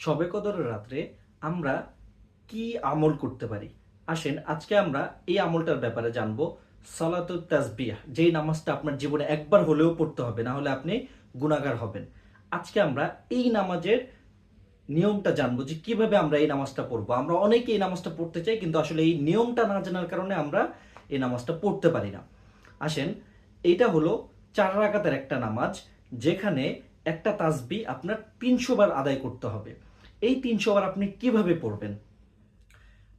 শবে কদরের রাত্রে আমরা কি আমল করতে পারি? আসেন আজকে আমরা এই আমলটার ব্যাপারে জানবো। সালাতুত তাসবিহ, যেই নামাজটা আপনার জীবনে একবার হলেও পড়তে হবে, না হলে আপনি গুনাহগার হবেন। আজকে আমরা এই নামাজের নিয়মটা জানবো যে কিভাবে আমরা এই নামাজটা পড়বো। আমরা অনেকে এই নামাজটা পড়তে চাই, কিন্তু আসলে এই নিয়মটা না জানার কারণে আমরা এই নামাজটা পড়তে পারি না। আসেন, এটা হলো 4 রাকাতের একটা নামাজ, যেখানে একটা তাসবিহ আপনার 300 বার আদায় করতে হবে। এই 300 বার আপনি কিভাবে পড়বেন?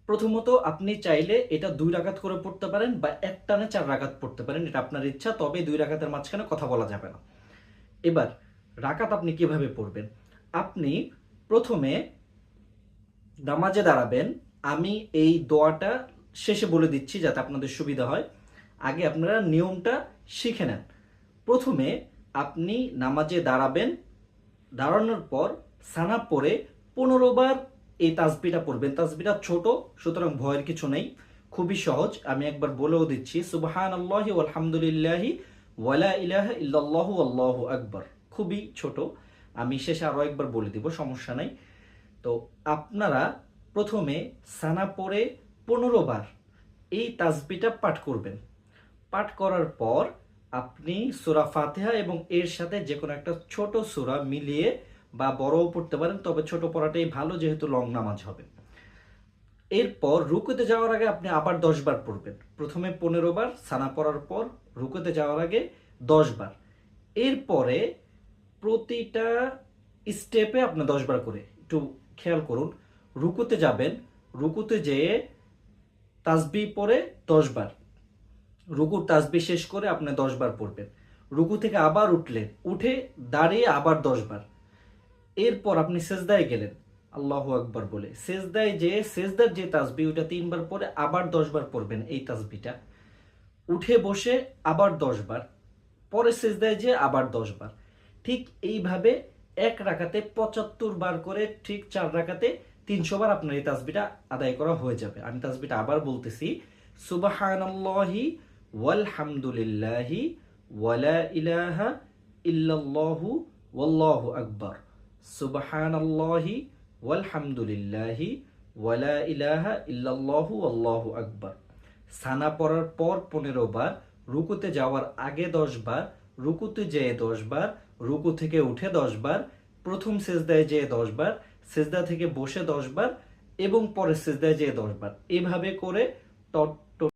প্রথমত আপনি চাইলে এটা 2 রাকাত করে পড়তে পারেন বা একটানে 4 রাকাত পড়তে পারেন, এটা আপনার ইচ্ছা। তবে 2 রাকাতের মাঝখানে কথা বলা যাবে না। এবার রাকাত আপনি কিভাবে পড়বেন? আপনি প্রথমে নামাজে দাঁড়াবেন। আমি এই দোয়াটা শেষে বলে দিচ্ছি যাতে আপনাদের সুবিধা হয়। আগে আপনারা নিয়মটা শিখে নেন। প্রথমে আপনি নামাজে দাঁড়াবেন। দাঁড়ানোর পর সানা পরে 15 বার এই তাসবিটা পড়বেন। তাসবিটা ছোট, সুতরাং ভয়ের কিছু নেই, খুবই সহজ। আমি একবার বলেও দিচ্ছি, সুবহানাল্লাহি ওয়ালহামদুলিল্লাহি ওয়ালা ইলাহা ইল্লাল্লাহু আল্লাহু আকবার। খুবই ছোট, আমি শেষে আরো একবার বলে দিব, সমস্যা নাই। তো আপনারা প্রথমে সানা পড়ে 15 বার এই তাসবিটা পাঠ করবেন। পাঠ করার পর আপনি সূরা ফাতিহা এবং এর সাথে যে কোনো একটা ছোট সূরা মিলিয়ে বা বড়ও পড়তে পারেন, তবে ছোট পড়াটাই ভালো যেহেতু লং নামাজ হবে। এরপর রুকুতে যাওয়ার আগে আপনি আবার 10 বার পড়বেন। প্রথমে 15 বার সানা পড়ার পর রুকুতে যাওয়ার আগে 10 বার। এরপরে প্রতিটা স্টেপে আপনি 10 বার করে, একটু খেয়াল করুন। রুকুতে যাবেন, রুকুতে যেয়ে তাসবিহ পড়ে 10 বার, রুকুর তাসবিহ শেষ করে আপনি 10 বার পড়বেন। রুকু থেকে আবার উঠলেন, উঠে দাঁড়িয়ে আবার 10 বার। এরপর আপনি সেজদায় গেলেন আল্লাহু আকবার বলে, সেজদায় যে সেজদার যে তাসবিহ ওটা 3 বার পরে আবার 10 বার পড়বেন এই তাসবিহটা। উঠে বসে আবার 10 বার, পরে সেজদায় যে আবার 10 বার। ঠিক এইভাবে 1 রাকাতে 75 বার করে, ঠিক 4 রাকাতে 300 বার আপনার এই তাসবিহটা আদায় করা হয়ে যাবে। আমি তাসবিহটা আবার বলতেছি, সুবহানাল্লাহি ওয়ালহামদুলিল্লাহি ওয়ালা ইলাহা ইল্লাল্লাহু ওয়াল্লাহু আকবার। সুবহানাল্লাহি ওয়ালহামদুলিল্লাহি ওয়ালা ইলাহা ইল্লাল্লাহু ওয়াল্লাহু আকবার। সানা পড়ার পর 15 বার, রুকুতে যাওয়ার আগে 10 বার, রুকুতে যেয়ে 10 বার, রুকু থেকে উঠে 10 বার, প্রথম সেজদায় যেয়ে 10 বার, সেজদা থেকে বসে 10 বার এবং পরে সেজদায় যেয়ে 10 বার। এভাবে করে